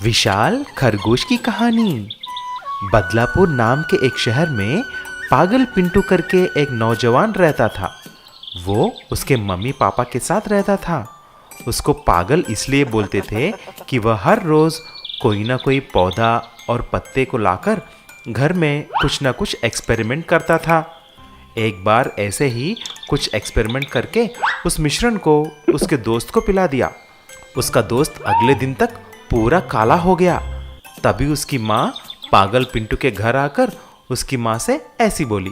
विशाल खरगोश की कहानी। बदलापुर नाम के एक शहर में पागल पिंटू करके एक नौजवान रहता था। वो उसके मम्मी पापा के साथ रहता था। उसको पागल इसलिए बोलते थे कि वह हर रोज कोई ना कोई पौधा और पत्ते को लाकर घर में कुछ ना कुछ एक्सपेरिमेंट करता था। एक बार ऐसे ही कुछ एक्सपेरिमेंट करके उस मिश्रण को उसके दोस्त को पिला दिया। उसका दोस्त अगले दिन तक पूरा काला हो गया। तभी उसकी माँ पागल पिंटू के घर आकर उसकी माँ से ऐसी बोली,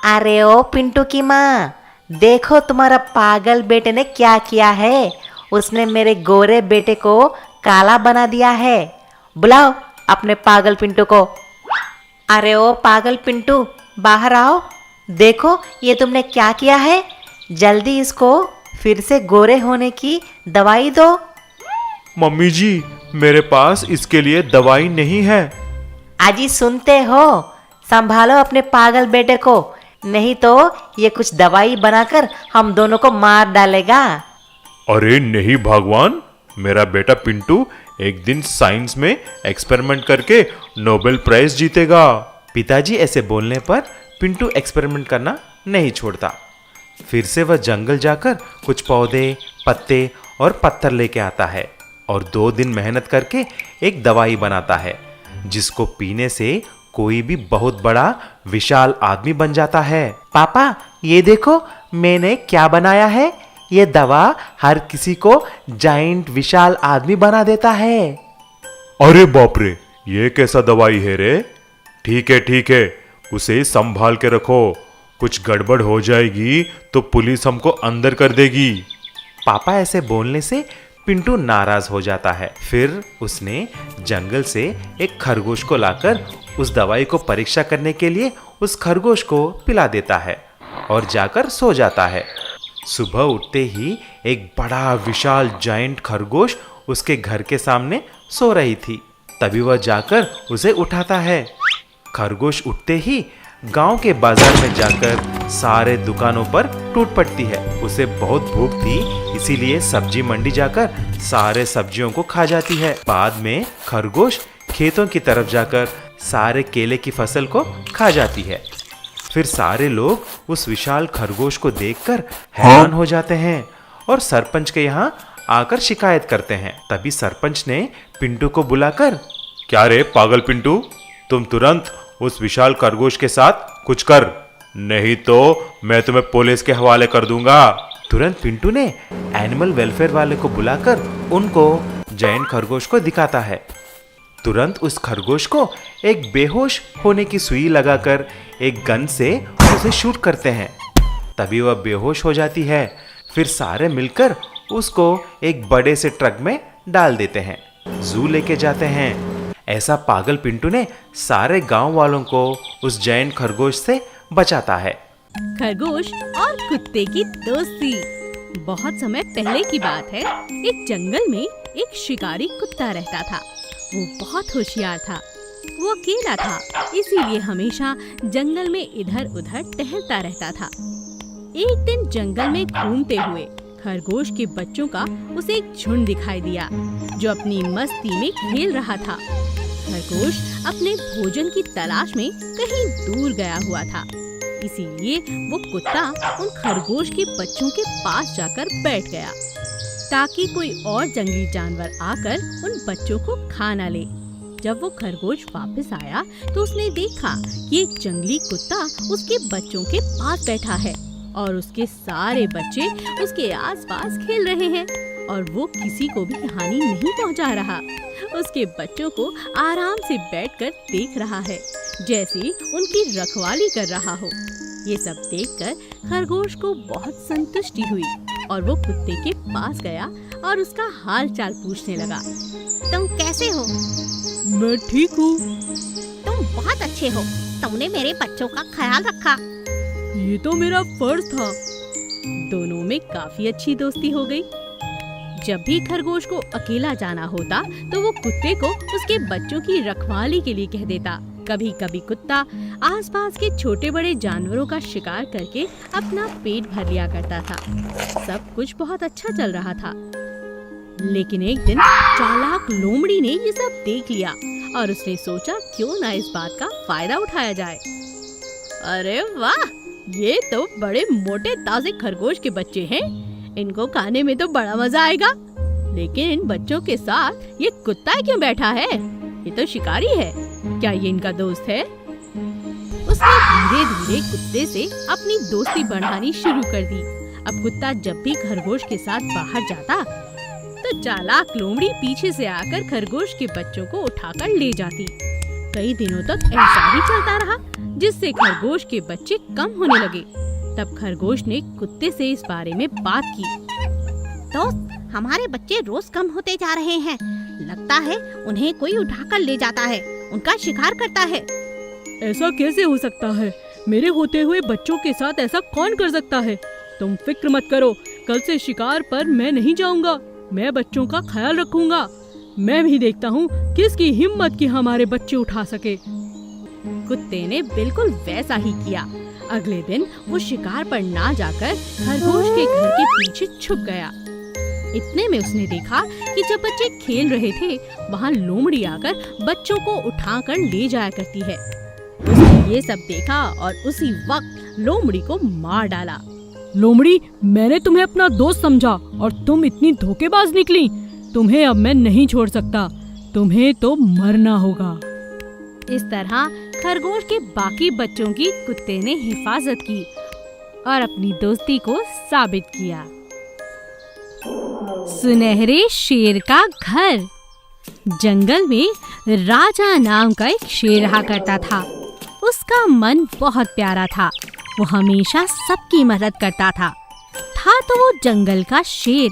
अरे ओ पिंटू की माँ, देखो तुम्हारा पागल बेटे ने क्या किया है। उसने मेरे गोरे बेटे को काला बना दिया है। बुलाओ अपने पागल पिंटू को। अरे ओ पागल पिंटू, बाहर आओ। देखो ये तुमने क्या किया है। जल्दी इसको फिर से गोरे होने की दवाई दो। मम्मी जी, मेरे पास इसके लिए दवाई नहीं है। अजी सुनते हो, संभालो अपने पागल बेटे को, नहीं तो ये कुछ दवाई बनाकर हम दोनों को मार डालेगा। अरे नहीं भगवान, मेरा बेटा पिंटू एक दिन साइंस में एक्सपेरिमेंट करके नोबेल प्राइज जीतेगा। पिताजी ऐसे बोलने पर पिंटू एक्सपेरिमेंट करना नहीं छोड़ता। फिर से वह जंगल जाकर कुछ पौधे, पत्ते और पत्थर लेके आता है और 2 दिन मेहनत करके एक दवाई बनाता है जिसको पीने से कोई भी बहुत बड़ा विशाल आदमी बन जाता है। पापा ये देखो मैंने क्या बनाया है। ये दवा हर किसी को जाइंट विशाल आदमी बना देता है। अरे बाप रे, ये कैसा दवाई है रे? ठीक है, उसे संभाल के रखो। कुछ गड़बड़ हो जाएगी तो पुलिस हमको अंदर कर देगी। पापा ऐसे बोलने से पिंटू नाराज हो जाता है। फिर उसने जंगल से एक खरगोश को लाकर उस दवाई को परीक्षा करने के लिए उस खरगोश को पिला देता है और जाकर सो जाता है। सुबह उठते ही एक बड़ा विशाल जायंट खरगोश उसके घर के सामने सो रही थी। तभी वह जाकर उसे उठाता है। खरगोश उठते ही गांव के बाजार में जाकर सारे दुकानों पर टूट पड़ती है। उसे बहुत भूख थी, इसीलिए सब्जी मंडी जाकर सारे सब्जियों को खा जाती है। बाद में खरगोश खेतों की तरफ जाकर सारे केले की फसल को खा जाती है। फिर सारे लोग उस विशाल खरगोश को देखकर हैरान हो जाते हैं और सरपंच के यहाँ आकर शिकायत करते हैं। तभी सरपंच ने पिंटू को बुलाकर, क्या रे पागल पिंटू, तुम तुरंत उस विशाल खरगोश के साथ कुछ कर, नहीं तो मैं तुम्हें पुलिस के हवाले कर दूंगा। तुरंत पिंटू ने एनिमल वेलफेयर वाले को बुलाकर उनको जायंट खरगोश को दिखाता है। तुरंत उस खरगोश को एक बेहोश होने की सुई लगाकर एक गन से उसे शूट करते हैं। तभी वह बेहोश हो जाती है। फिर सारे मिलकर उसको एक बड़े से ट्रक में डाल देते हैं, जू लेके जाते हैं। ऐसा पागल पिंटू ने सारे गांव वालों को उस जायंट खरगोश से बचाता है। खरगोश और कुत्ते की दोस्ती। बहुत समय पहले की बात है। एक जंगल में एक शिकारी कुत्ता रहता था। वो बहुत होशियार था। वो अकेला था, इसीलिए हमेशा जंगल में इधर उधर टहलता रहता था। एक दिन जंगल में घूमते हुए खरगोश के बच्चों का उसे एक झुंड दिखाई दिया जो अपनी मस्ती में खेल रहा था। खरगोश अपने भोजन की तलाश में कहीं दूर गया हुआ था, इसीलिए वो कुत्ता उन खरगोश के बच्चों के पास जाकर बैठ गया ताकि कोई और जंगली जानवर आकर उन बच्चों को खा न ले। जब वो खरगोश वापस आया तो उसने देखा कि एक जंगली कुत्ता उसके बच्चों के पास बैठा है और उसके सारे बच्चे उसके आसपास खेल रहे हैं और वो किसी को भी हानि नहीं पहुंचा रहा। उसके बच्चों को आराम से बैठकर देख रहा है, जैसे उनकी रखवाली कर रहा हो। ये सब देखकर खरगोश को बहुत संतुष्टि हुई और वो कुत्ते के पास गया और उसका हाल चाल पूछने लगा। तुम कैसे हो? मैं ठीक हूँ। तुम बहुत अच्छे हो, तुमने मेरे बच्चों का ख्याल रखा। ये तो मेरा फर्ज था। दोनों में काफी अच्छी दोस्ती हो गई। जब भी खरगोश को अकेला जाना होता तो वो कुत्ते को उसके बच्चों की रखवाली के लिए कह देता। कभी कभी कुत्ता आसपास के छोटे बड़े जानवरों का शिकार करके अपना पेट भर लिया करता था। सब कुछ बहुत अच्छा चल रहा था। लेकिन एक दिन चालाक लोमड़ी ने ये सब देख लिया और उसने सोचा क्यों ना इस बात का फायदा उठाया जाए। अरे वाह, ये तो बड़े मोटे ताजे खरगोश के बच्चे हैं। इनको खाने में तो बड़ा मजा आएगा। लेकिन इन बच्चों के साथ ये कुत्ता क्यों बैठा है? ये तो शिकारी है। क्या ये इनका दोस्त है? उसने धीरे धीरे कुत्ते से अपनी दोस्ती बढ़ानी शुरू कर दी। अब कुत्ता जब भी खरगोश के साथ बाहर जाता तो चालाक लोमड़ी पीछे से आकर खरगोश के बच्चों को उठाकर ले जाती। कई दिनों तक ऐसा ही चलता रहा, जिससे खरगोश के बच्चे कम होने लगे। तब खरगोश ने कुत्ते से इस बारे में बात की। दोस्त, हमारे बच्चे रोज कम होते जा रहे हैं। लगता है उन्हें कोई उठाकर ले जाता है, उनका शिकार करता है। ऐसा कैसे हो सकता है? मेरे होते हुए बच्चों के साथ ऐसा कौन कर सकता है? तुम फिक्र मत करो, कल से शिकार पर मैं नहीं जाऊंगा। मैं बच्चों का ख्याल रखूंगा। मैं भी देखता हूँ किसकी हिम्मत कि हमारे बच्चे उठा सके। कुत्ते ने बिल्कुल वैसा ही किया। अगले दिन वो शिकार पर ना जाकर खरगोश के घर के पीछे छुप गया। इतने में उसने देखा कि जब बच्चे खेल रहे थे वहाँ लोमड़ी आकर बच्चों को उठाकर ले जाया करती है। उसने ये सब देखा और उसी वक्त लोमड़ी को मार डाला। लोमड़ी, मैंने तुम्हें अपना दोस्त समझा और तुम इतनी धोखेबाज निकली। तुम्हें अब मैं नहीं छोड़ सकता। तुम्हें तो मरना होगा। इस तरह खरगोश के बाकी बच्चों की कुत्ते ने हिफाजत की और अपनी दोस्ती को साबित किया। सुनहरे शेर का घर। जंगल में राजा नाम का एक शेर रहा करता था। उसका मन बहुत प्यारा था। वो हमेशा सबकी मदद करता था तो वो जंगल का शेर,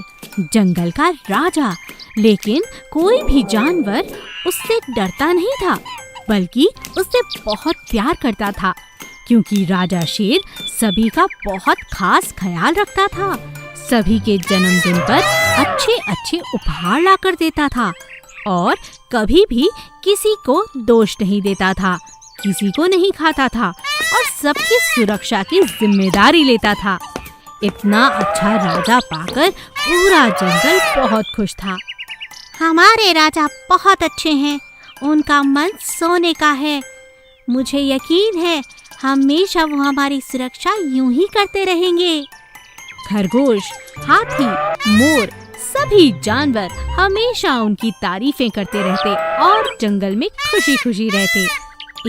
जंगल का राजा। लेकिन कोई भी जानवर उससे डरता नहीं था, बल्कि उससे बहुत प्यार करता था, क्योंकि राजा शेर सभी का बहुत खास ख्याल रखता था। सभी के जन्मदिन पर अच्छे अच्छे उपहार लाकर देता था और कभी भी किसी को दोष नहीं देता था, किसी को नहीं खाता था और सबकी सुरक्षा की जिम्मेदारी लेता था। इतना अच्छा राजा पाकर पूरा जंगल बहुत खुश था। हमारे राजा बहुत अच्छे हैं। उनका मन सोने का है। मुझे यकीन है हमेशा वो हमारी सुरक्षा यूं ही करते रहेंगे। खरगोश, हाथी, मोर, सभी जानवर हमेशा उनकी तारीफें करते रहते और जंगल में खुशी खुशी रहते।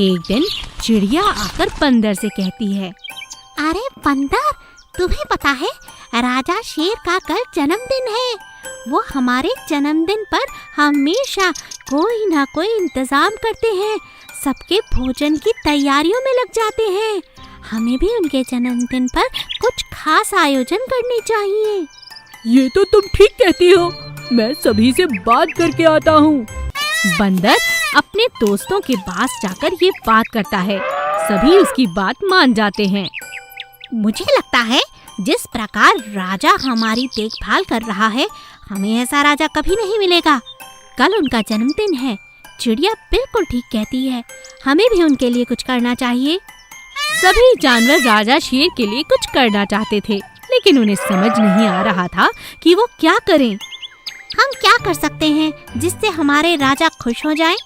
एक दिन चिड़िया आकर बंदर से कहती है, अरे बंदर, तुम्हें पता है राजा शेर का कल जन्मदिन है। वो हमारे जन्मदिन पर हमेशा कोई ना कोई इंतजाम करते हैं, सबके भोजन की तैयारियों में लग जाते हैं। हमें भी उनके जन्मदिन पर कुछ खास आयोजन करनी चाहिए। ये तो तुम ठीक कहती हो। मैं सभी से बात करके आता हूँ। बंदर अपने दोस्तों के पास जाकर ये बात करता है। सभी उसकी बात मान जाते हैं। मुझे लगता है जिस प्रकार राजा हमारी देखभाल कर रहा है, हमें ऐसा राजा कभी नहीं मिलेगा। कल उनका जन्मदिन है। चिड़िया बिल्कुल ठीक कहती है। हमें भी उनके लिए कुछ करना चाहिए। सभी जानवर राजा शेर के लिए कुछ करना चाहते थे, लेकिन उन्हें समझ नहीं आ रहा था कि वो क्या करें। हम क्या कर सकते हैं जिससे हमारे राजा खुश हो जाएं?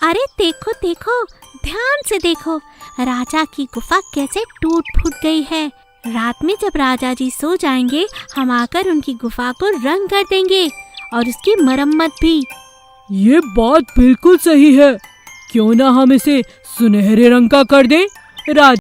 अरे देखो देखो, ध्यान से देखो, राजा की गुफा कैसे टूट फूट गई है। रात में जब राजा जी सो जाएंगे, हम आकर उनकी गुफा को रंग कर देंगे और उसकी मरम्मत भी। ये बात बिल्कुल सही है। क्यों ना हम इसे सुनहरे रंग का कर दें। राजा